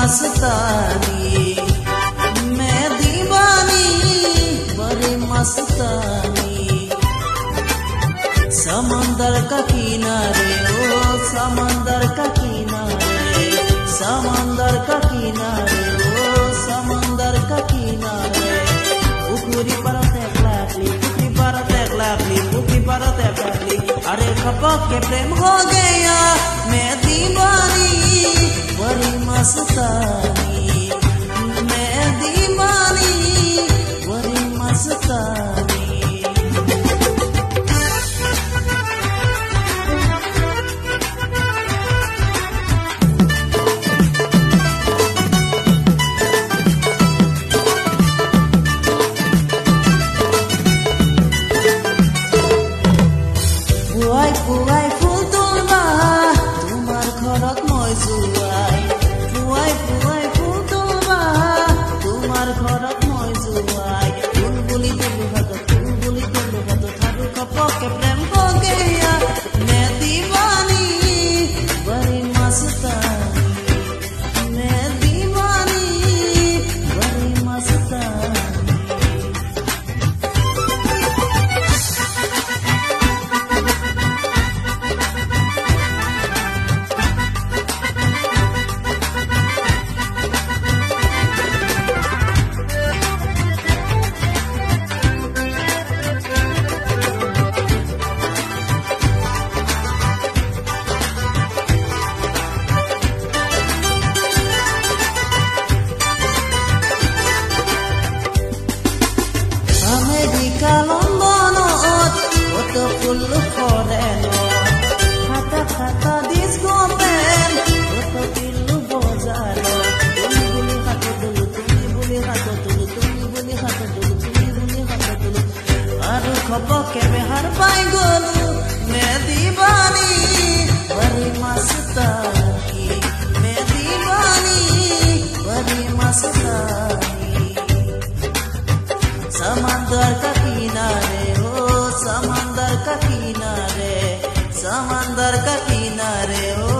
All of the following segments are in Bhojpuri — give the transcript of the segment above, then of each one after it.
मस्तानी, मैं दीवानी बड़ी मस्तानी। समंदर का किनारे ओ समंदर का किनारे, समंदर का किनारे ओ समंदर का किनारे। पुकुरी परत एक लाखली, पुकुरी परत एक लाखली, पुकुरी परत एक लाखली। अरे खपक के प्रेम हो गया, मैं दीवानी बड़ी मस्तानी, मैं दीवानी बड़ी मस्तानी। পুৱাই ফুল তুলবা তোমাৰ ঘৰত মই যোৱাই, পুৱাই ফুল তুলবা তোমাৰ ঘৰত মই যোৱাই। ফুল বুলি তেলো হাতত, ফুল বুলি তেলো হাতত, আৰু খপকে প্ৰেম हो गया, मैं दीवानी बड़ी मस्तानी, मैं दीवानी बड़ी मस्तानी। Amerika Londonot, foto full foreigner, kata-kata disco band, foto pilu bozaro. Tuli buli hato dulu, tuli buli hato dulu, tuli buli hato dulu, tuli buli hato dulu. Aru khopok ke behar pai golu, मैं दीवानी बड़ी मस्तानी, मैं दीवानी बड़ी मस्तानी। समंदर का किनारे हो समंदर का किनारे, समंदर का किनारे हो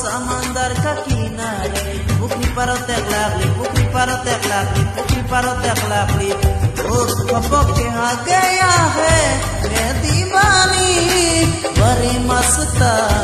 समंदर का किनारे। पुकरी परत एक लाखली, पुकरी परत एक लाखली, पुकरी परत एक लाखली। ओ खपक के आ गया है, मैं दीवानी बड़ी मस्तानी।